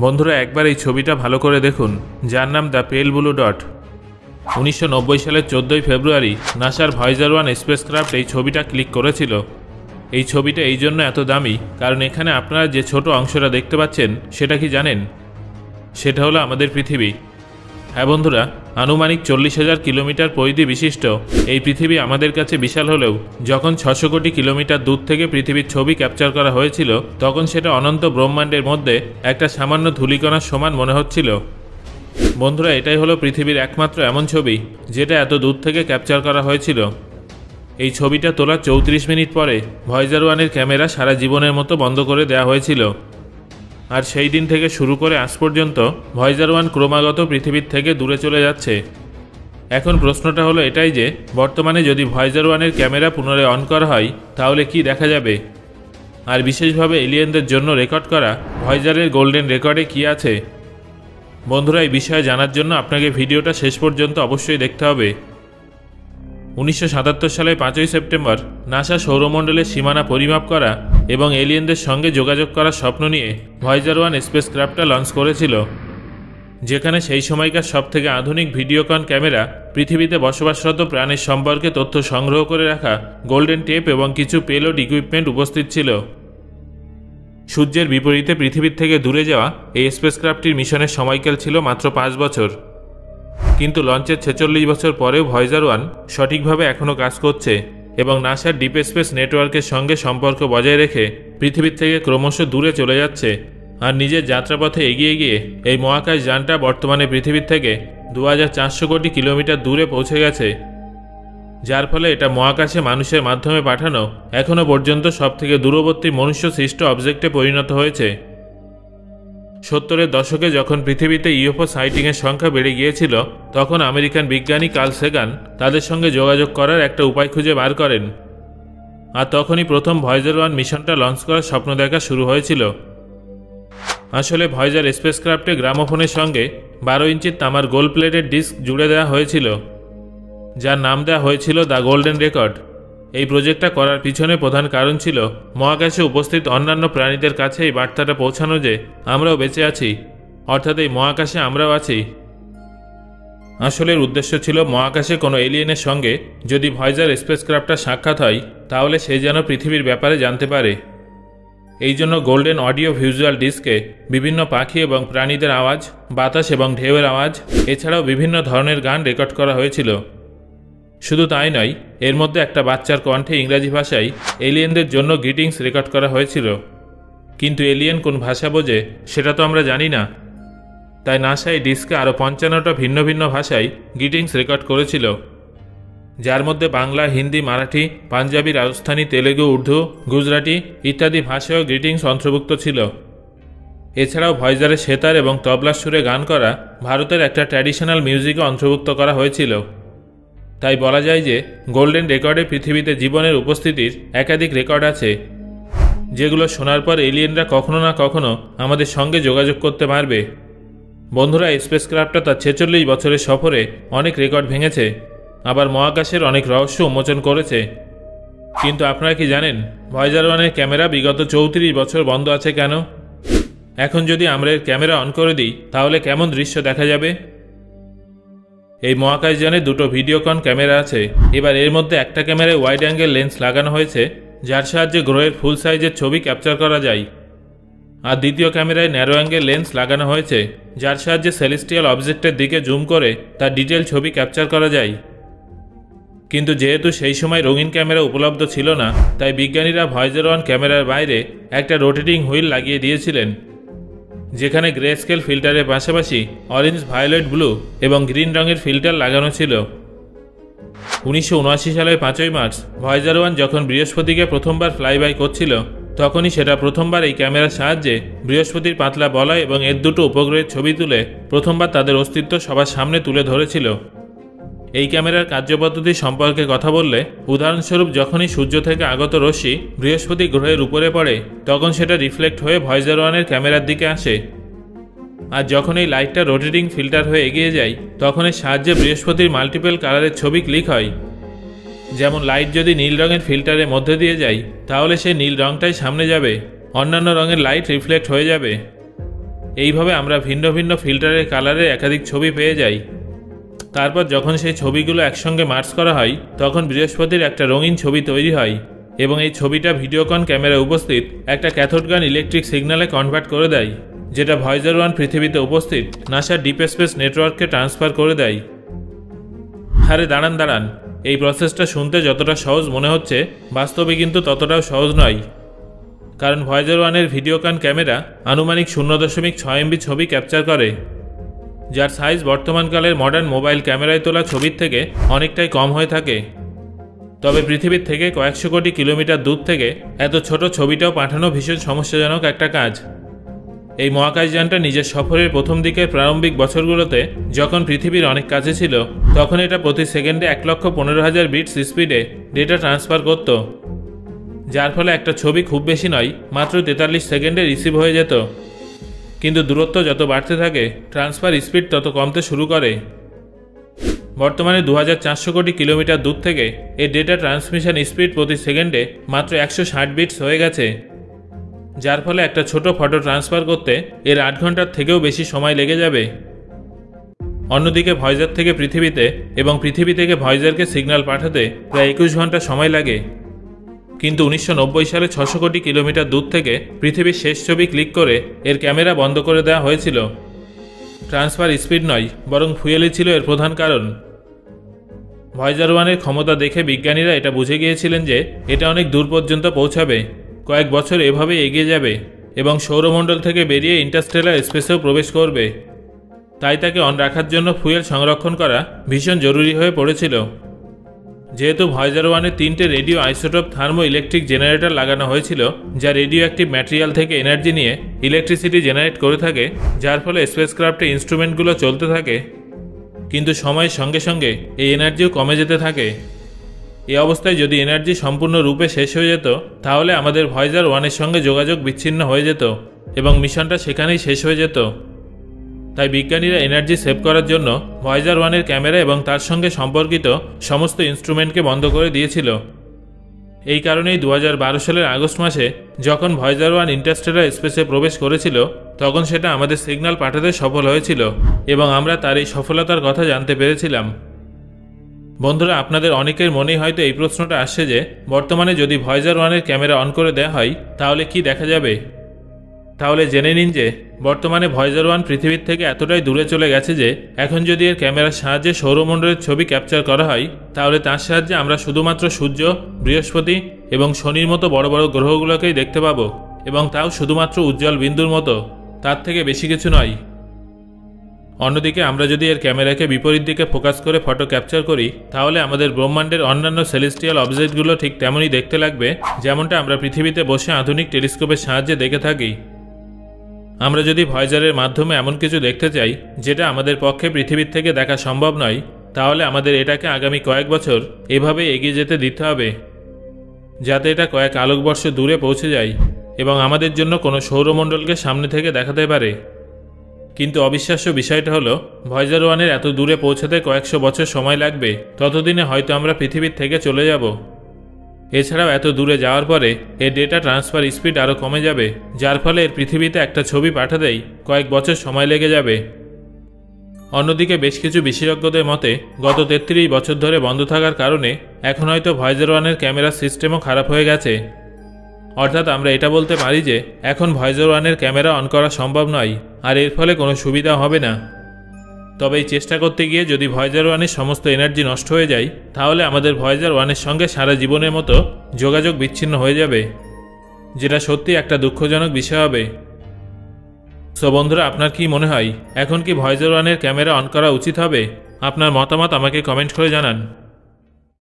বন্ধুরা একবার এই ছবিটা ভালো করে দেখুন, যার নাম দ্য পেল ব্লু ডট। 1990 সালের 14ই ফেব্রুয়ারি নাসার ভয়েজার 1 স্পেসক্রাফট এই ছবিটা ক্লিক করেছিল। এই ছবিটা এই জন্য এত দামি কারণ এখানে আপনারা যে ছোট অংশটা দেখতে পাচ্ছেন সেটা কি জানেন? সেটা হলো আমাদের পৃথিবী। হ্যাঁ বন্ধুরা, আনুমানিক 40,000 কিলোমিটার পরিধি বিশিষ্ট এই পৃথিবী আমাদের কাছে বিশাল হলেও যখন 600 কোটি কিলোমিটার দূর থেকে পৃথিবীর ছবি ক্যাপচার করা হয়েছিল তখন সেটা অনন্ত ব্রহ্মাণ্ডের মধ্যে একটা সামান্য ধূলিকণার সমান মনে হচ্ছিল। বন্ধুরা, এটাই হলো পৃথিবীর একমাত্র এমন ছবি যেটা এত দূর থেকে ক্যাপচার করা হয়েছিল। এই ছবিটা তোলার 34 মিনিট পরে ভয়েজার 1-এর ক্যামেরা সারা জীবনের মতো বন্ধ করে দেওয়া হয়েছিল। আর সেই দিন থেকে শুরু করে আজ পর্যন্ত ভয়েজার 1 ক্রমাগত পৃথিবীর থেকে দূরে চলে যাচ্ছে। এখন প্রশ্নটা হলো এটাই যে বর্তমানে যদি ভয়েজার 1-এর ক্যামেরা পুনরায় অন করা হয় তাহলে কি দেখা যাবে, আর বিশেষভাবে এলিয়েনদের জন্য রেকর্ড করা ভয়েজারের গোল্ডেন রেকর্ডে কি আছে। বন্ধুরা, এই বিষয়ে জানার জন্য আপনাকে ভিডিওটা শেষ পর্যন্ত অবশ্যই দেখতে হবে। 1977 সালের 5ই সেপ্টেম্বর নাসা সৌরমণ্ডলের সীমানা পরিমাপ করা এবং এলিয়েনদের সঙ্গে যোগাযোগ করার স্বপ্ন নিয়ে ভয়েজার 1 স্পেসক্রাফটটা লঞ্চ করেছিল, যেখানে সেই সময়কার সবথেকে আধুনিক ভিডিওকন ক্যামেরা, পৃথিবীতে বসবাসরত প্রাণীর সম্পর্কে তথ্য সংগ্রহ করে রাখা গোল্ডেন টেপ এবং কিছু পেলোড ইকুইপমেন্ট উপস্থিত ছিল। সূর্যের বিপরীতে পৃথিবীর থেকে দূরে যাওয়া এই স্পেসক্রাফটটির মিশনের সময়কাল ছিল মাত্র 5 বছর। কিন্তু লঞ্চের 46 বছর পরেও ভয়েজার 1 সঠিকভাবে এখনও কাজ করছে এবং নাসার ডিপ স্পেস নেটওয়ার্কের সঙ্গে সম্পর্ক বজায় রেখে পৃথিবীর থেকে ক্রমশ দূরে চলে যাচ্ছে। আর নিজের যাত্রাপথে এগিয়ে গিয়ে এই মহাকাশ যানটা বর্তমানে পৃথিবীর থেকে 2400 কোটি কিলোমিটার দূরে পৌঁছে গেছে, যার ফলে এটা মহাকাশে মানুষের মাধ্যমে পাঠানো এখনও পর্যন্ত সবথেকে দূরবর্তী মনুষ্য সৃষ্ট অবজেক্টে পরিণত হয়েছে। 70-এর দশকে যখন পৃথিবীতে ইউএফও সাইটিংয়ের সংখ্যা বেড়ে গিয়েছিল তখন আমেরিকান বিজ্ঞানী কার্ল সেগান তাদের সঙ্গে যোগাযোগ করার একটা উপায় খুঁজে বার করেন। আর তখনই প্রথম ভয়েজার 1 মিশনটা লঞ্চ করার স্বপ্ন দেখা শুরু হয়েছিল। আসলে ভয়েজার স্পেসক্রাফটে গ্রামোফোনের সঙ্গে 12 ইঞ্চির তামার গোল্ড প্লেটেড ডিস্ক জুড়ে দেওয়া হয়েছিল, যার নাম দেওয়া হয়েছিল দ্য গোল্ডেন রেকর্ড। এই প্রজেক্টটা করার পিছনে প্রধান কারণ ছিল মহাকাশে উপস্থিত অন্যান্য প্রাণীদের কাছে এই বার্তাটা পৌঁছানো যে আমরাও বেঁচে আছি, অর্থাৎ এই মহাকাশে আমরাও আছি। আসলে উদ্দেশ্য ছিল মহাকাশে কোনো এলিয়েনের সঙ্গে যদি ভয়েজার স্পেসক্রাফটটা সাক্ষাৎ হয় তাহলে সে যেন পৃথিবীর ব্যাপারে জানতে পারে। এই জন্য গোল্ডেন অডিও ভিজুয়াল ডিস্কে বিভিন্ন পাখি এবং প্রাণীদের আওয়াজ, বাতাস এবং ঢেউয়ের আওয়াজ, এছাড়াও বিভিন্ন ধরনের গান রেকর্ড করা হয়েছিল। শুধু তাই নয়, এর মধ্যে একটা বাচ্চার কণ্ঠে ইংরাজি ভাষায় এলিয়েনদের জন্য গ্রিটিংস রেকর্ড করা হয়েছিল। কিন্তু এলিয়েন কোন ভাষা বোঝে সেটা তো আমরা জানি না, তাই নাসা এই ডিস্কে আরও 55টা ভিন্ন ভিন্ন ভাষায় গ্রিটিংস রেকর্ড করেছিল, যার মধ্যে বাংলা, হিন্দি, মারাঠি, পাঞ্জাবি, রাজস্থানী, তেলেগু, উর্দু, গুজরাটি ইত্যাদি ভাষায়ও গ্রিটিংস অন্তর্ভুক্ত ছিল। এছাড়াও ভয়েজারে সেতার এবং তবলার সুরে গান করা ভারতের একটা ট্র্যাডিশনাল মিউজিকও অন্তর্ভুক্ত করা হয়েছিল। তাই বলা যায় যে গোল্ডেন রেকর্ডে পৃথিবীতে জীবনের উপস্থিতির একাধিক রেকর্ড আছে, যেগুলো শোনার পর এলিয়েনরা কখনো না কখনো আমাদের সঙ্গে যোগাযোগ করতে পারবে। বন্ধুরা, স্পেসক্রাফটটা তার 46 বছরের সফরে অনেক রেকর্ড ভেঙেছে, আবার মহাকাশের অনেক রহস্য উন্মোচন করেছে। কিন্তু আপনারা কি জানেন ভয়েজার 1-এর ক্যামেরা বিগত 34 বছর বন্ধ আছে কেন? এখন যদি আমরা এর ক্যামেরা অন করে দিই তাহলে কেমন দৃশ্য দেখা যাবে? এই মহাকাশযানে দুটো ভিডিওকন ক্যামেরা আছে। এবার এর মধ্যে একটা ক্যামেরায় ওয়াইড অ্যাঙ্গেল লেন্স লাগানো হয়েছে, যার সাহায্যে গ্রহের ফুল সাইজের ছবি ক্যাপচার করা যায়। আর দ্বিতীয় ক্যামেরায় ন্যারো অ্যাঙ্গেল লেন্স লাগানো হয়েছে, যার সাহায্যে সেলেস্টিয়াল অবজেক্টের দিকে জুম করে তার ডিটেল ছবি ক্যাপচার করা যায়। কিন্তু যেহেতু সেই সময় রঙিন ক্যামেরা উপলব্ধ ছিল না, তাই বিজ্ঞানীরা ভয়েজার 1 ক্যামেরার বাইরে একটা রোটেটিং হুইল লাগিয়ে দিয়েছিলেন, যেখানে গ্রে স্কেল ফিল্টারের পাশাপাশি অরেঞ্জ, ভায়োলেট, ব্লু এবং গ্রিন রঙের ফিল্টার লাগানো ছিল। 1979 সালের 5ই মার্চ ভয়েজার 1 যখন বৃহস্পতিকে প্রথমবার ফ্লাইবাই করছিল তখনই সেটা প্রথমবার এই ক্যামেরার সাহায্যে বৃহস্পতির পাতলা বলয় এবং এর দুটো উপগ্রহের ছবি তুলে প্রথমবার তাদের অস্তিত্ব সবার সামনে তুলে ধরেছিল। এই ক্যামেরার কার্যপদ্ধতি সম্পর্কে কথা বললে, উদাহরণস্বরূপ যখনই সূর্য থেকে আগত রশ্মি বৃহস্পতি গ্রহের উপরে পড়ে তখন সেটা রিফ্লেক্ট হয়ে ভয়েজার 1-এর ক্যামেরার দিকে আসে, আর যখন এই লাইটটা রোটেটিং ফিল্টার হয়ে এগিয়ে যায় তখন এর সাহায্যে বৃহস্পতির মাল্টিপল কালারের ছবি ক্লিক হয়। যেমন লাইট যদি নীল রঙের ফিল্টারের মধ্যে দিয়ে যায় তাহলে সেই নীল রঙটাই সামনে যাবে, অন্যান্য রঙের লাইট রিফ্লেক্ট হয়ে যাবে। এইভাবে আমরা ভিন্ন ভিন্ন ফিল্টারের কালারের একাধিক ছবি পেয়ে যাই। তারপর যখন সেই ছবিগুলো একসঙ্গে মার্জ করা হয় তখন বৃহস্পতির একটা রঙিন ছবি তৈরি হয় এবং এই ছবিটা ভিডিওকন ক্যামেরায় উপস্থিত একটা ক্যাথোড গান ইলেকট্রিক সিগন্যালে কনভার্ট করে দেয়, যেটা ভয়েজার 1 পৃথিবীতে উপস্থিত নাসার ডিপ স্পেস নেটওয়ার্ককে ট্রান্সফার করে দেয়। আরে দাঁড়ান, এই প্রসেসটা শুনতে যতটা সহজ মনে হচ্ছে বাস্তবে কিন্তু ততটাও সহজ নয়। কারণ ভয়েজার 1-এর ভিডিওকন ক্যামেরা আনুমানিক 0.6 MB ছবি ক্যাপচার করে, যার সাইজ বর্তমানকালের মডার্ন মোবাইল ক্যামেরায় তোলা ছবির থেকে অনেকটাই কম হয়ে থাকে। তবে পৃথিবীর থেকে কয়েকশো কোটি কিলোমিটার দূর থেকে এত ছোট ছবিটাও পাঠানো ভীষণ সমস্যাজনক একটা কাজ। এই মহাকাশযানটা নিজের সফরের প্রথম দিকের প্রারম্ভিক বছরগুলোতে যখন পৃথিবীর অনেক কাছে ছিল তখন এটা প্রতি সেকেন্ডে 1,15,000 বিটস স্পিডে ডেটা ট্রান্সফার করত, যার ফলে একটা ছবি খুব বেশি নয় মাত্র 43 সেকেন্ডে রিসিভ হয়ে যেত। কিন্তু দূরত্ব যত বাড়তে থাকে ট্রান্সফার স্পিড তত কমতে শুরু করে। বর্তমানে 2400 কোটি কিলোমিটার দূর থেকে এই ডেটা ট্রান্সমিশন স্পিড প্রতি সেকেন্ডে মাত্র 160 বিটস হয়ে গেছে, যার ফলে একটা ছোট ফটো ট্রান্সফার করতে এর 8 ঘন্টার থেকেও বেশি সময় লেগে যাবে। অন্যদিকে ভয়েজার থেকে পৃথিবীতে এবং পৃথিবী থেকে ভয়েজারকে সিগন্যাল পাঠাতে প্রায় 21 ঘন্টা সময় লাগে। কিন্তু 1990 সালে 600 কোটি কিলোমিটার দূর থেকে পৃথিবীর শেষ ছবি ক্লিক করে এর ক্যামেরা বন্ধ করে দেওয়া হয়েছিল। ট্রান্সফার স্পিড নয় বরং ফুয়েলই ছিল এর প্রধান কারণ। ভয়েজার 1-এর ক্ষমতা দেখে বিজ্ঞানীরা এটা বুঝে গিয়েছিলেন যে এটা অনেক দূর পর্যন্ত পৌঁছাবে, কয়েক বছর এভাবেই এগিয়ে যাবে এবং সৌরমণ্ডল থেকে বেরিয়ে ইন্টারস্টেলার স্পেসেও প্রবেশ করবে। তাই তাকে অন রাখার জন্য ফুয়েল সংরক্ষণ করা ভীষণ জরুরি হয়ে পড়েছিল। যেহেতু ভয়েজার 1-এ 3টে radio isotope thermo electric generator লাগানো হয়েছিল, যা রেডিও অ্যাক্টিভ ম্যাটেরিয়াল থেকে এনার্জি নিয়ে ইলেকট্রিসিটি জেনারেট করে থাকে, যার ফলে স্পেসক্রাফ্টের ইনস্ট্রুমেন্টগুলো চলতে থাকে। কিন্তু সময়ের সঙ্গে সঙ্গে এই এনার্জিও কমে যেতে থাকে। এই অবস্থায় যদি এনার্জি সম্পূর্ণরূপে শেষ হয়ে যেত তাহলে আমাদের ভয়েজার 1-এর সঙ্গে যোগাযোগ বিচ্ছিন্ন হয়ে যেত এবং মিশনটা সেখানেই শেষ হয়ে যেত। তাই বিজ্ঞানীরা এনার্জি সেভ করার জন্য ভয়েজার 1-এর ক্যামেরা এবং তার সঙ্গে সম্পর্কিত সমস্ত ইনস্ট্রুমেন্টকে বন্ধ করে দিয়েছিল। এই কারণেই 2012 সালের আগস্ট মাসে যখন ভয়েজার 1 ইন্টারস্টেলার স্পেসে প্রবেশ করেছিল তখন সেটা আমাদের সিগন্যাল পাঠাতে সফল হয়েছিল এবং আমরা তার এই সফলতার কথা জানতে পেরেছিলাম। বন্ধুরা, আপনাদের অনেকের মনেই হয়তো এই প্রশ্নটা আসছে যে বর্তমানে যদি ভয়েজার 1-এর ক্যামেরা অন করে দেওয়া হয় তাহলে কি দেখা যাবে। তাহলে জেনে নিন যে বর্তমানে ভয়েজার 1 পৃথিবীর থেকে এতটাই দূরে চলে গেছে যে এখন যদি এর ক্যামেরার সাহায্যে সৌরমণ্ডলের ছবি ক্যাপচার করা হয় তাহলে তার সাহায্যে আমরা শুধুমাত্র সূর্য, বৃহস্পতি এবং শনির মতো বড় বড় গ্রহগুলোকেই দেখতে পাবো, এবং তাও শুধুমাত্র উজ্জ্বল বিন্দুর মতো, তার থেকে বেশি কিছু নয়। অন্যদিকে আমরা যদি এর ক্যামেরাকে বিপরীত দিকে ফোকাস করে ফটো ক্যাপচার করি তাহলে আমাদের ব্রহ্মাণ্ডের অন্যান্য সেলেস্টিয়াল অবজেক্টগুলো ঠিক তেমনই দেখতে লাগবে যেমনটা আমরা পৃথিবীতে বসে আধুনিক টেলিস্কোপের সাহায্যে দেখে থাকি। আমরা যদি ভয়েজারের মাধ্যমে এমন কিছু দেখতে চাই যেটা আমাদের পক্ষে পৃথিবীর থেকে দেখা সম্ভব নয় তাহলে আমাদের এটাকে আগামী কয়েক বছর এভাবে এগিয়ে যেতে দিতে হবে যাতে এটা কয়েক আলোকবর্ষ দূরে পৌঁছে যায় এবং আমাদের জন্য কোনো সৌরমণ্ডলকে সামনে থেকে দেখাতে পারে। কিন্তু অবিশ্বাস্য বিষয়টা হলো ভয়েজার 1-এর এত দূরে পৌঁছাতে কয়েকশো বছর সময় লাগবে, ততদিনে হয়তো আমরা পৃথিবীর থেকে চলে যাব। এছাড়াও এত দূরে যাওয়ার পরে এর ডেটা ট্রান্সফার স্পিড আরও কমে যাবে, যার ফলে এর পৃথিবীতে একটা ছবি পাঠাতেই কয়েক বছর সময় লেগে যাবে। অন্যদিকে বেশ কিছু বিশেষজ্ঞদের মতে গত 33 বছর ধরে বন্ধ থাকার কারণে এখন হয়তো ভয়েজার 1-এর ক্যামেরার সিস্টেমও খারাপ হয়ে গেছে। অর্থাৎ আমরা এটা বলতে পারি যে এখন ভয়েজার 1-এর ক্যামেরা অন করা সম্ভব নয় আর এর ফলে কোনো সুবিধা হবে না। তবে এই চেষ্টা করতে গিয়ে যদি ভয়েজার 1-এর সমস্ত এনার্জি নষ্ট হয়ে যায় তাহলে আমাদের ভয়েজার 1-এর সঙ্গে সারা জীবনের মতো যোগাযোগ বিচ্ছিন্ন হয়ে যাবে, যেটা সত্যি একটা দুঃখজনক বিষয় হবে। সো বন্ধুরা, আপনার কি মনে হয় এখন কি ভয়েজার 1-এর ক্যামেরা অন করা উচিত হবে? আপনার মতামত আমাকে কমেন্ট করে জানান।